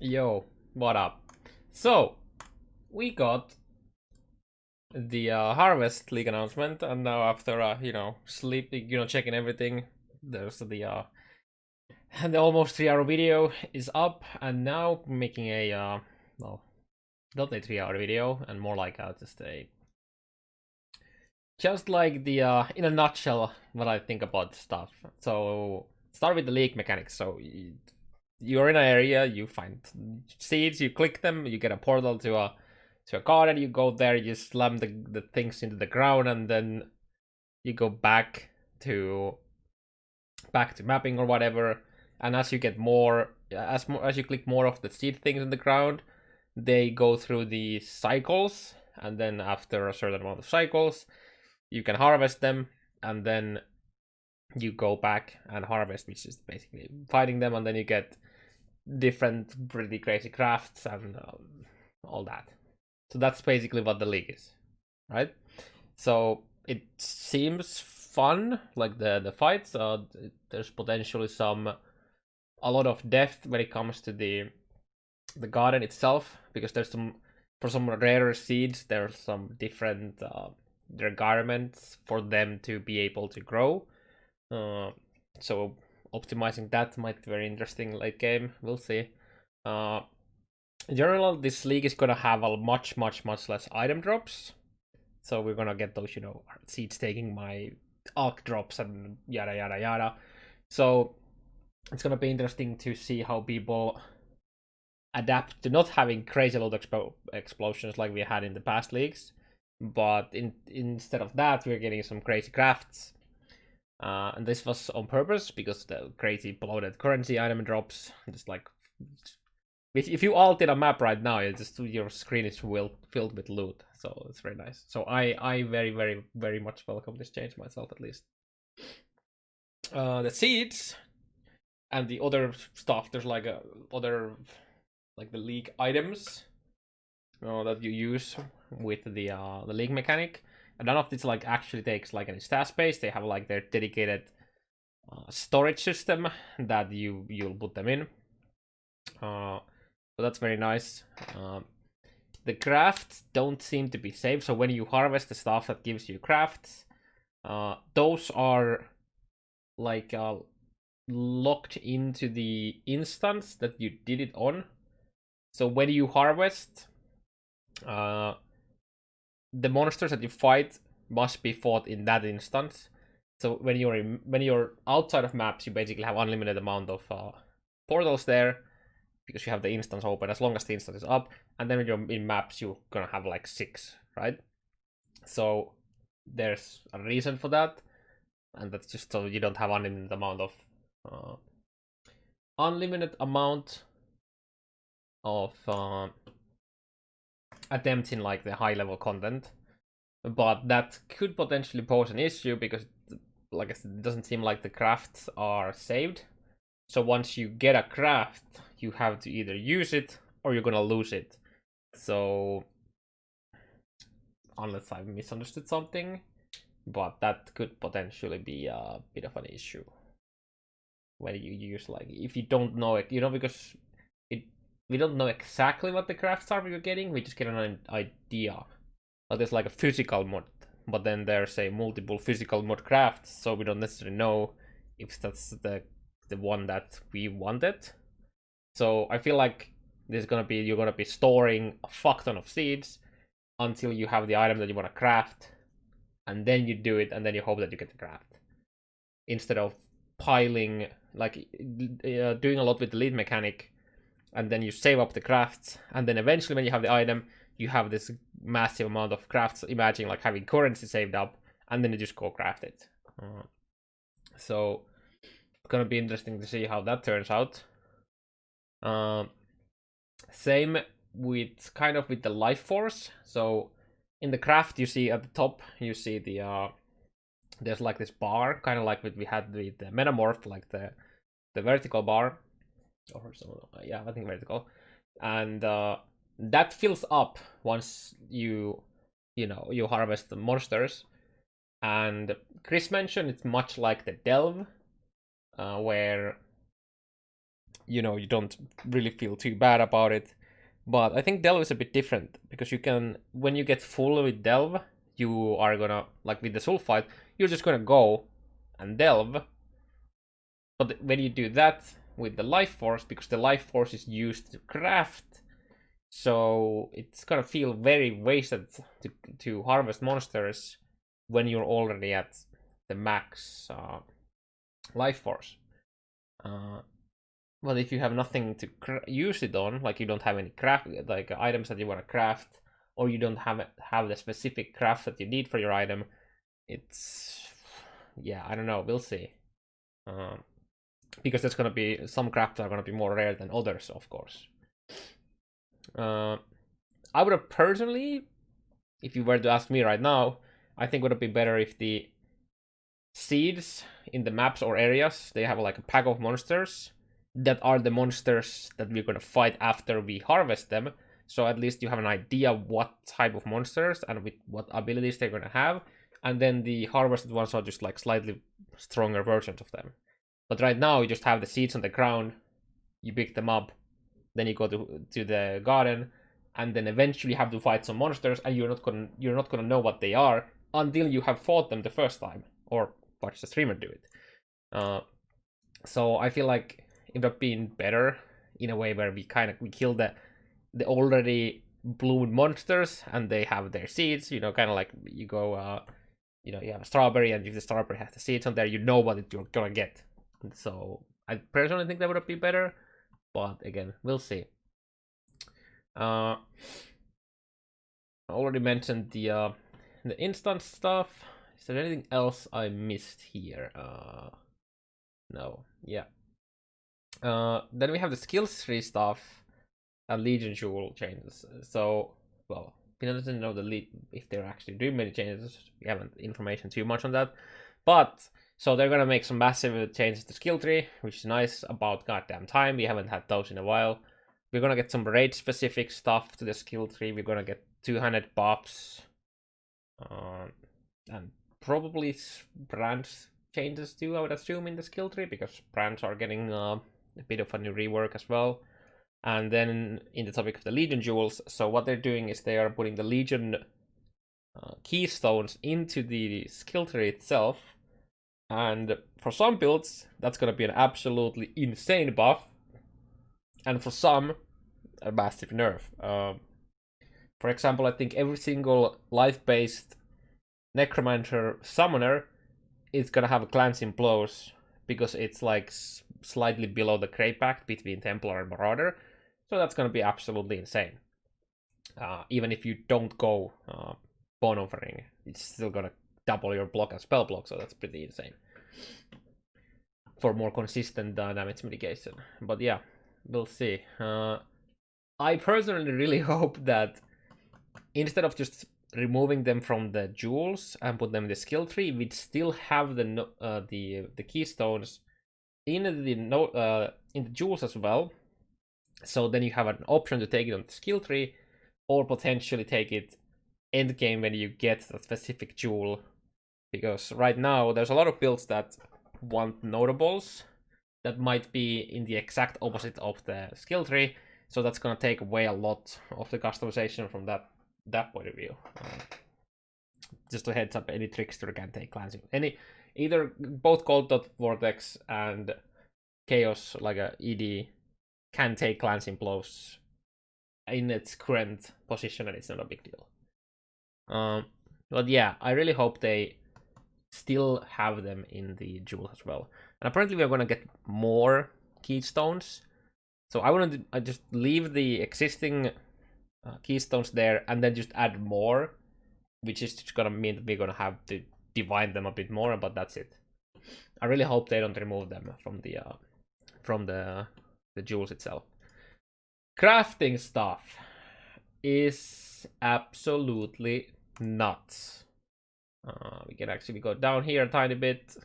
Yo, what up? So, we got the Harvest League announcement, and now after sleeping, checking everything, there's the almost 3 hour video is up, and now making a well, not a 3 hour video, and more like just like the in a nutshell what I think about stuff. So start with the league mechanics. So you're in an area, you find seeds, you click them, you get a portal to a garden, you go there, you slam the things into the ground, and then you go to back to mapping or whatever. And as you get as you click more of the seed things in the ground, they go through the cycles, and then after a certain amount of cycles, you can harvest them, and then you go back and harvest, which is basically fighting them, and then you get different pretty crazy crafts and all that. So that's basically what the league is, right? So it seems fun, like the fights. There's potentially a lot of depth when it comes to the garden itself, because there's for some rarer seeds, there's some different requirements for them to be able to grow. So optimizing that might be very interesting late game. We'll see. In general, this league is gonna have a much less item drops. So we're gonna get those, seeds taking my arc drops and yada yada yada. So it's gonna be interesting to see how people adapt to not having crazy load explosions like we had in the past leagues, but instead of that, we're getting some crazy crafts. And this was on purpose because the crazy bloated currency item drops, just like if you alt in a map right now, your screen is filled with loot, so it's very nice. So I very much welcome this change myself, at least. The seeds and the other stuff, there's like other like the league items that you use with the league mechanic. And none of this like actually takes like any stat space. They have like their dedicated storage system that you'll put them in. So that's very nice. The crafts don't seem to be saved. So when you harvest the stuff that gives you crafts, those are like locked into the instance that you did it on. So when you harvest, the monsters that you fight must be fought in that instance. So when you're outside of maps, you basically have unlimited amount of portals there, because you have the instance open as long as the instance is up. And then when you're in maps, you're gonna have like 6, right? So there's a reason for that, and that's just so you don't have unlimited amount of attempts in like the high level content. But that could potentially pose an issue because, like I said, it doesn't seem like the crafts are saved. So once you get a craft, you have to either use it or you're gonna lose it. So unless I've misunderstood something, but that could potentially be a bit of an issue when you use, like, if you don't know it, because we don't know exactly what the crafts are we're getting. We just get an idea. But there's like a physical mod, but then there's a multiple physical mod crafts, so we don't necessarily know if that's the one that we wanted. So I feel like you're gonna be storing a fuck ton of seeds until you have the item that you want to craft, and then you do it, and then you hope that you get the craft, instead of piling, like doing a lot with the lead mechanic, and then you save up the crafts, and then eventually when you have the item, you have this massive amount of crafts. Imagine like having currency saved up, and then you just go craft it. So it's gonna be interesting to see how that turns out. Same with kind of with the life force. So in the craft, you see at the top, you see the there's like this bar, kind of like what we had with the metamorph, like the vertical bar, or so, yeah, I think vertical, and that fills up once you harvest the monsters. And Chris mentioned it's much like the delve, where you know, you don't really feel too bad about it. But I think Delve is a bit different because you can, when you get full with Delve, you are gonna, like with the Sulfite, you're just gonna go and Delve. But when you do that with the Life Force, because the Life Force is used to craft, so it's gonna feel very wasted to harvest monsters when you're already at the max Life Force. But if you have nothing to use it on, like you don't have any craft, like items that you want to craft, or you don't have the specific craft that you need for your item, it's, yeah, I don't know, we'll see. Because there's gonna be some crafts are gonna be more rare than others, of course. I would have personally, if you were to ask me right now, I think it would be better if the seeds in the maps or areas, they have like a pack of monsters that are the monsters that we're gonna fight after we harvest them. So at least you have an idea what type of monsters and with what abilities they're gonna have. And then the harvested ones are just like slightly stronger versions of them. But right now you just have the seeds on the ground, you pick them up, then you go to the garden, and then eventually have to fight some monsters, and you're not gonna know what they are until you have fought them the first time, or watch the streamer do it. So I feel like it would have been better in a way where we kill the already bloomed monsters, and they have their seeds. You know, kind of like you go, you know, you have a strawberry, and if the strawberry has the seeds on there, you know what you're gonna get. So I personally think that would have been better, but again, we'll see. I already mentioned the instance stuff. Is there anything else I missed here? No. Yeah. Then we have the skills tree stuff and Legion Jewel changes. So, well, we don't know if they're actually doing many changes. We haven't information too much on that. But so they're gonna make some massive changes to skill tree, which is nice. About goddamn time. We haven't had those in a while. We're gonna get some raid specific stuff to the skill tree. We're gonna get 200 buffs, and probably branch changes too, I would assume, in the skill tree, because branch are getting a bit of a new rework as well. And then in the topic of the Legion jewels, so what they're doing is they are putting the Legion keystones into the skill tree itself. And for some builds, that's gonna be an absolutely insane buff. And for some, a massive nerf. For example, I think every single life-based necromancer summoner is gonna have a glancing blows, because it's like slightly below the Grey Pact between Templar and Marauder. So that's gonna be absolutely insane. Even if you don't go Bone Offering, it's still gonna double your block and spell block, so that's pretty insane. For more consistent damage mitigation. But yeah, we'll see. I personally really hope that instead of just removing them from the jewels and put them in the skill tree, we'd still have the keystones in the jewels as well. So then you have an option to take it on the skill tree, or potentially take it end game when you get a specific jewel. Because right now there's a lot of builds that want notables that might be in the exact opposite of the skill tree. So that's gonna take away a lot of the customization from that point of view. Just a heads up, any trickster can take glancing. Either both Cold Vortex and Chaos, like a ED, can take glancing blows in its current position, and it's not a big deal. But yeah, I really hope they still have them in the jewel as well. And apparently we're gonna get more keystones. So I just leave the existing keystones there and then just add more, which is just gonna mean that we're gonna have to divide them a bit more, but that's it. I really hope they don't remove them from the jewels itself. Crafting stuff is absolutely nuts. We can actually go down here a tiny bit.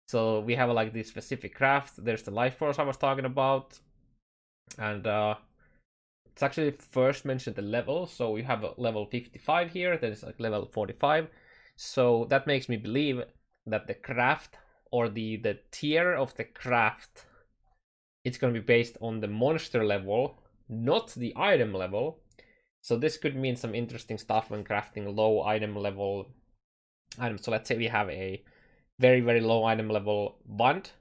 So we have like this specific craft. There's the life force I was talking about, and it's actually first mentioned the level. So we have a level 55 here. Then it's like level 45. So that makes me believe that the craft, or the tier of the craft it's going to be based on the monster level, not the item level. So this could mean some interesting stuff when crafting low item level items. So let's say we have a very, very low item level bond,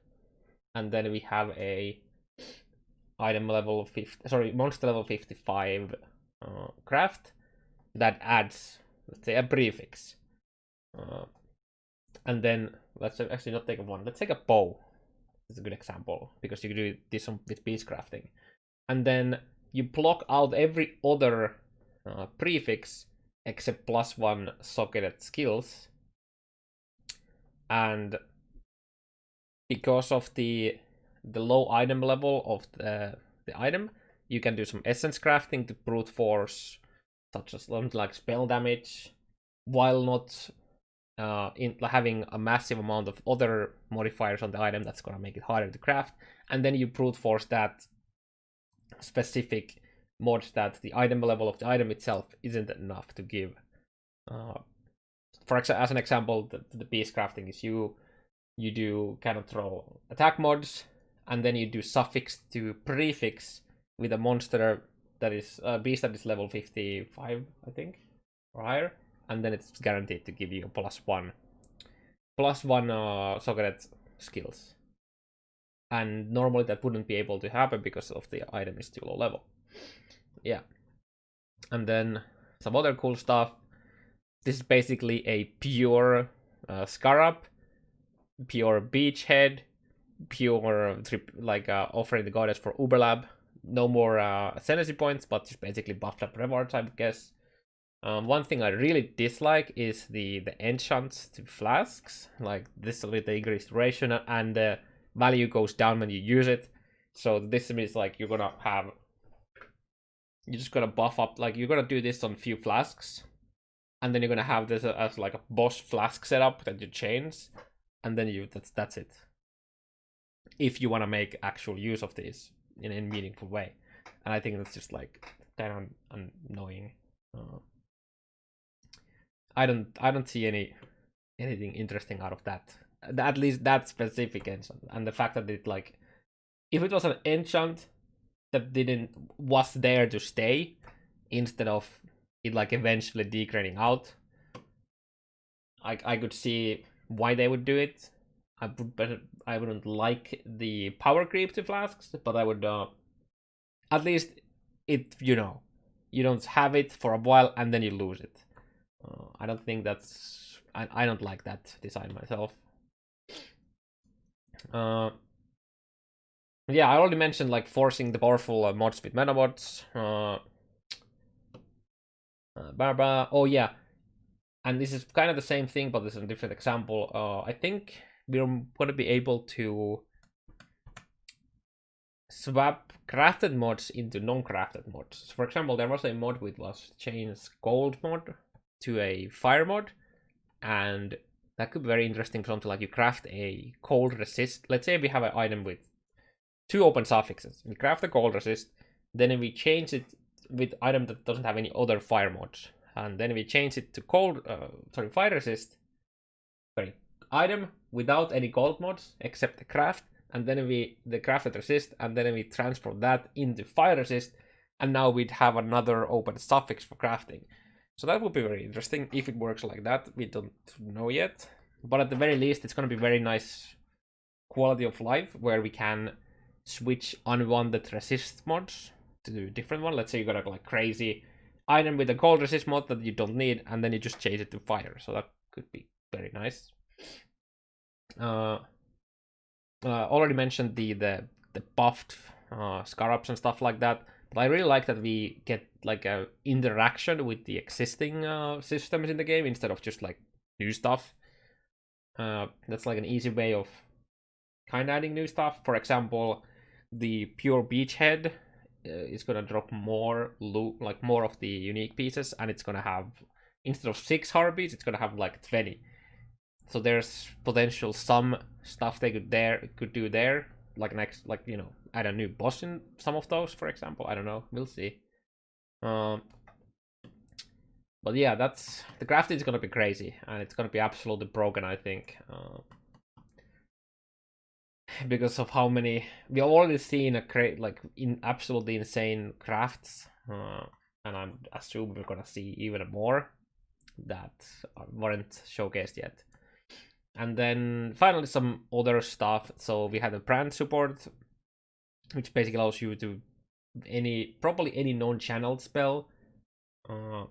and then we have a item level 50, sorry, monster level 55 craft that adds, let's say, a prefix. And then let's actually not take a one. Let's take a bow. It's a good example because you can do this with piece crafting. And then you block out every other prefix except +1 socketed skills. And because of the low item level of the item, you can do some essence crafting to brute force, such as like spell damage, while not having a massive amount of other modifiers on the item that's gonna make it harder to craft. And then you brute force that specific mods that the item level of the item itself isn't enough to give. As an example, the piece crafting is you do kind of throw attack mods, and then you do suffix to prefix with a monster that is a beast that is level 55, I think, or higher, and then it's guaranteed to give you a +1 socketed skills. And normally that wouldn't be able to happen because of the item is too low level. Yeah. And then some other cool stuff. This is basically a pure Scarab, pure Beachhead, pure offering the goddess for Uberlab. No more ascendancy points, but just basically buffed up rewards, I guess. One thing I really dislike is the enchants to flasks, like this with the increased duration, and the value goes down when you use it. So this means like you're just gonna buff up, like you're gonna do this on a few flasks, and then you're gonna have this as like a boss flask setup that you chains, and then that's it. If you want to make actual use of this in a meaningful way, and I think that's just like kind of annoying. I don't see anything interesting out of that. At least that specific enchant, and the fact that it like, if it was an enchant that was there to stay instead of it like eventually degrading out, I could see why they would do it. I wouldn't like the power creep to flasks, but I would at least it you don't have it for a while and then you lose it. I don't think that's I don't like that design myself. Yeah, I already mentioned like forcing the powerful mods with meta mods. Oh yeah, and this is kind of the same thing, but this is a different example. I think we're going to be able to swap crafted mods into non-crafted mods. So for example, there was a mod which was change gold mod to a fire mod, and that could be very interesting for something like you craft a cold resist. Let's say we have an item with 2 open suffixes. We craft a cold resist, then we change it with item that doesn't have any other fire mods, and then we change it to fire resist. Sorry, item without any gold mods except the craft, and then the crafted resist, and then we transform that into fire resist, and now we'd have another open suffix for crafting. So that would be very interesting if it works like that. We don't know yet, but at the very least, it's going to be very nice quality of life where we can switch unwanted resist mods to a different one. Let's say you got a like crazy item with a cold resist mod that you don't need, and then you just change it to fire. So that could be very nice. Already mentioned the buffed scarabs and stuff like that, but I really like that we get like a interaction with the existing systems in the game instead of just like new stuff. That's like an easy way of kind of adding new stuff. For example, the pure beachhead is gonna drop more loot, like more of the unique pieces, and it's gonna have, instead of 6 heartbeats, it's gonna have like 20. So there's potential some stuff they could do there, like add a new boss in some of those, for example. I don't know, we'll see. But yeah, that's the crafting is gonna be crazy, and it's gonna be absolutely broken, I think. because of how many we have already seen in absolutely insane crafts, and I'm assuming we're gonna see even more that weren't showcased yet. And then finally some other stuff. So we had a brand support, which basically allows you to probably any non-channeled spell to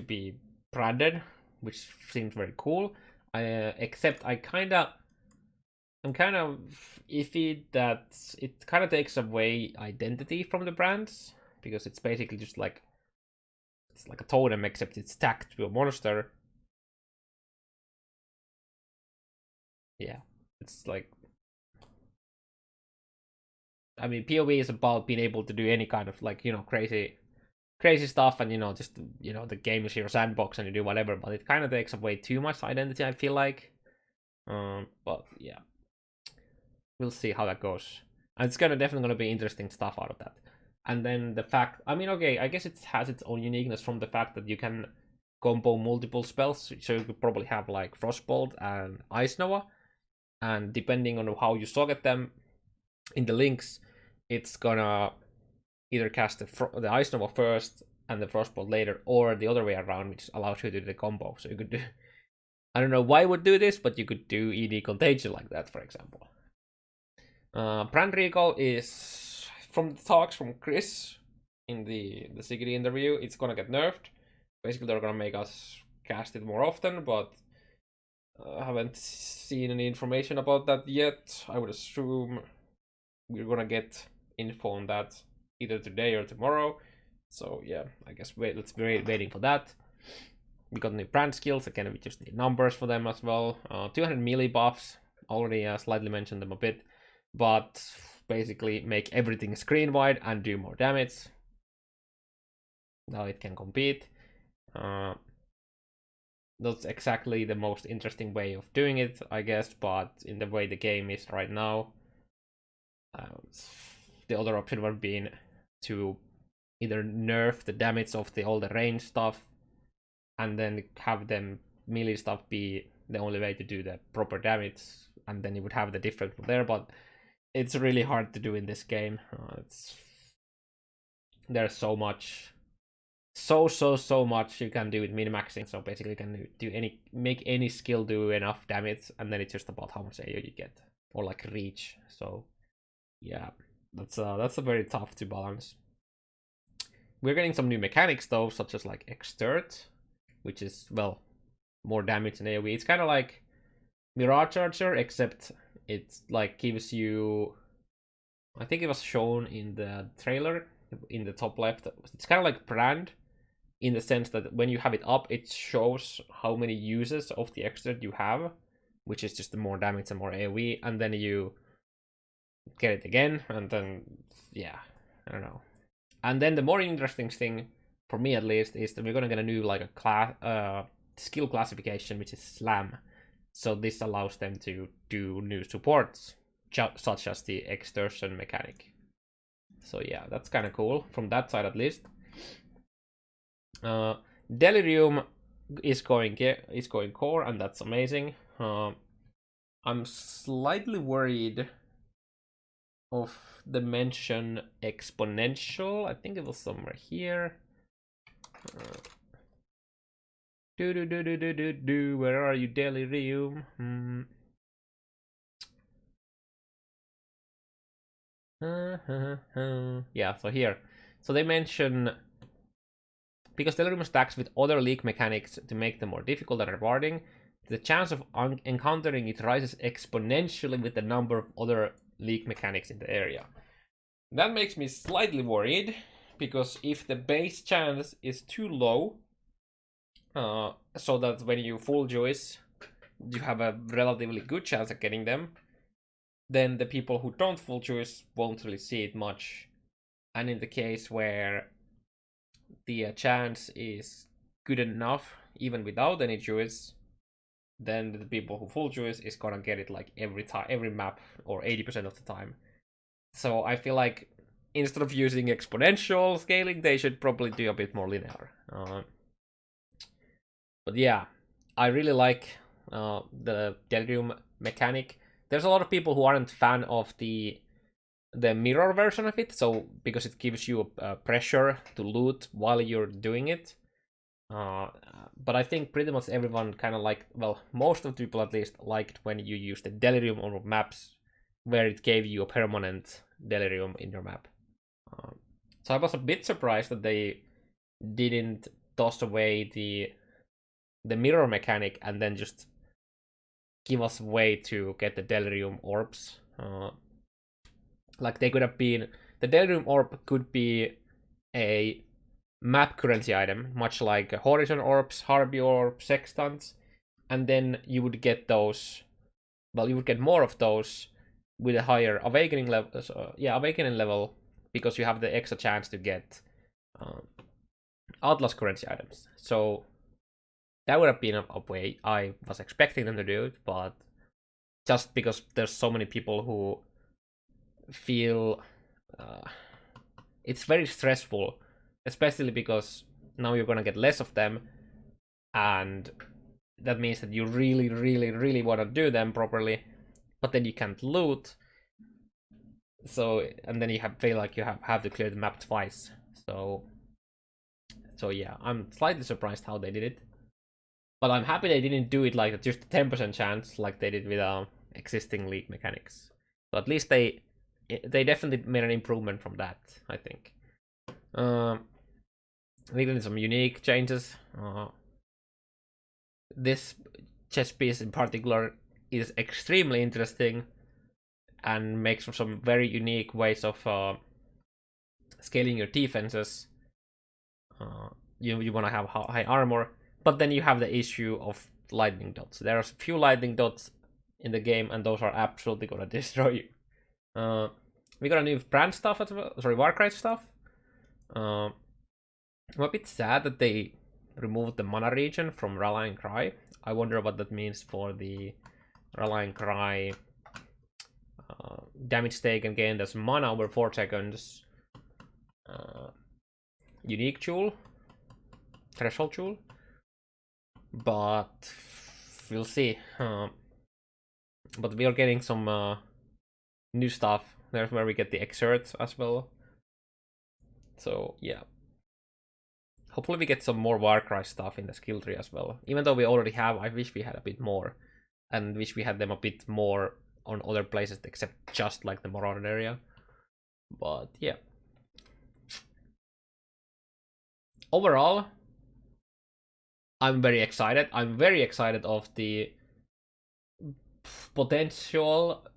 be branded, which seems very cool. Except I'm kind of iffy that it kind of takes away identity from the brands, because it's basically just like it's like a totem, except it's tagged to a monster. Yeah, it's like, I mean, POE is about being able to do any kind of like, crazy stuff, and just the game is your sandbox and you do whatever, but it kind of takes away too much identity, I feel like. But yeah, we'll see how that goes. And it's definitely gonna be interesting stuff out of that. And then the fact, I mean, okay, I guess it has its own uniqueness from the fact that you can combo multiple spells, so you could probably have like Frostbolt and Ice Nova, and depending on how you socket them in the links, it's gonna either cast the Ice Nova first and the Frostbolt later, or the other way around, which allows you to do the combo. So you could do, I don't know why you would do this, but you could do ED Contagion like that, for example. Brand Recall is, from the talks from Chris in the Sigrid interview, it's gonna get nerfed. Basically, they're gonna make us cast it more often, but I haven't seen any information about that yet. I would assume we're gonna get info on that either today or tomorrow. So yeah, I guess let's be waiting for that. We got new brand skills. Again, we just need numbers for them as well. 200 melee buffs. Already slightly mentioned them a bit, but basically make everything screen wide and do more damage. Now it can compete. That's exactly the most interesting way of doing it, I guess, but in the way the game is right now, the other option would have been to either nerf the damage of all the range stuff and then have them melee stuff be the only way to do the proper damage, and then you would have the difference there, but it's really hard to do in this game. There's so much you can do with min-maxing. So basically you can make any skill do enough damage, and then it's just about how much AO you get, or like reach. So yeah, that's a very tough to balance. We're getting some new mechanics though, such as like extort, which is, well, more damage than AoE. It's kind of like Mirage Charger, except it like gives you, I think it was shown in the trailer in the top left, it's kind of like brand in the sense that when you have it up, it shows how many uses of the extort you have, which is just more damage and more AoE, and then you get it again, and then yeah, I don't know. And then the more interesting thing, for me at least, is that we're gonna get a new like a skill classification, which is slam. So this allows them to do new supports, such as the extortion mechanic. So yeah, that's kind of cool from that side at least. Delirium is going core, and that's amazing. I'm slightly worried of the mention exponential. I think it was somewhere here. Where are you, Delirium? Yeah, so here. So they mention, because Delirium stacks with other league mechanics to make them more difficult and rewarding, the chance of encountering it rises exponentially with the number of other league mechanics in the area. That makes me slightly worried, because if the base chance is too low, so that when you full juice, you have a relatively good chance of getting them, then the people who don't full juice won't really see it much. And in the case where the chance is good enough, even without any juice, then the people who full juice is gonna get it like every map, or 80% of the time. So I feel like instead of using exponential scaling, they should probably do a bit more linear. But yeah, I really like the Delirium mechanic. there's a lot of people who aren't fan of the mirror version of it, so because it gives you a pressure to loot while you're doing it. But I think pretty much everyone kind of liked, well, most of the people at least liked when you used the Delirium on maps, where it gave you a permanent Delirium in your map. So I was a bit surprised that they didn't toss away the mirror mechanic and then just give us a way to get the Delirium orbs. Like they could have been, the Delirium orb could be a map currency item, much like Horizon orbs, Harvey orbs, Sextants, and then you would get those, well, you would get more of those with a higher awakening level, awakening level, because you have the extra chance to get Atlas currency items. So that would have been a way I was expecting them to do it, but just because there's so many people who feel it's very stressful, especially because now you're gonna get less of them, and that means that you really, really, really want to do them properly, but then you can't loot. So, and then you feel like you have to clear the map twice. So yeah, I'm slightly surprised how they did it, but I'm happy they didn't do it like just a 10% chance like they did with existing league mechanics. So at least they definitely made an improvement from that, I think. I think there's some unique changes. This chess piece in particular is extremely interesting and makes for some very unique ways of scaling your defenses. You want to have high armor, but then you have the issue of lightning dots. There are a few lightning dots in the game, and those are absolutely gonna destroy you. We got a new brand stuff as well. Sorry, Warcry stuff. I'm a bit sad that they removed the mana region from Rallying Cry. I wonder what that means for the Rallying Cry damage taken gain. There's mana over 4 seconds. Unique jewel. Threshold jewel. But we'll see. But we are getting some new stuff. There's where we get the excerpts as well. So yeah. Hopefully we get some more Warcry stuff in the skill tree as well. Even though we already have, I wish we had a bit more. And wish we had them a bit more on other places except just like the Moron area. But yeah. Overall, I'm very excited. I'm very excited of the potential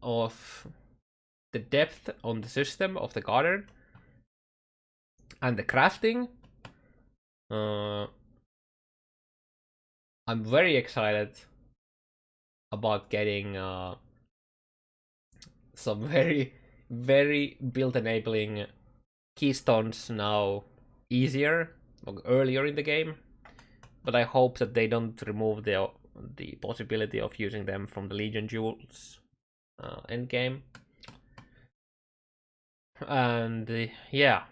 of the depth on the system of the garden and the crafting. I'm very excited about getting some very, very build enabling keystones now easier, earlier in the game. But I hope that they don't remove the possibility of using them from the Legion jewels end game. And yeah,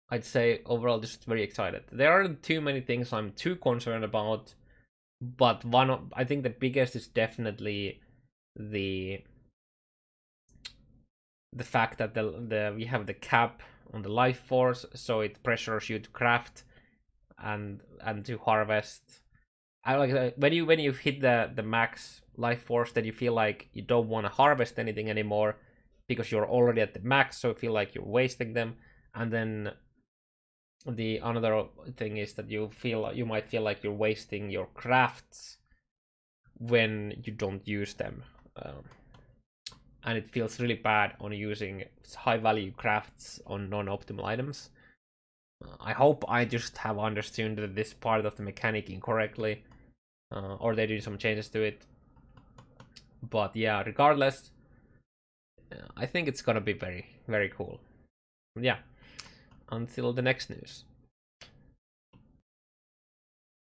I'd say overall just very excited. There aren't too many things I'm too concerned about, but I think the biggest is definitely the fact that we have the cap on the life force, so it pressures you to craft and to harvest. I like when you hit the max life force, that you feel like you don't want to harvest anything anymore because you're already at the max, so you feel like you're wasting them. And then the another thing is that you might feel like you're wasting your crafts when you don't use them, and it feels really bad on using high value crafts on non-optimal items. I hope I just have understood this part of the mechanic incorrectly, or they do some changes to it. But yeah, regardless, I think it's gonna be very, very cool. Yeah, until the next news.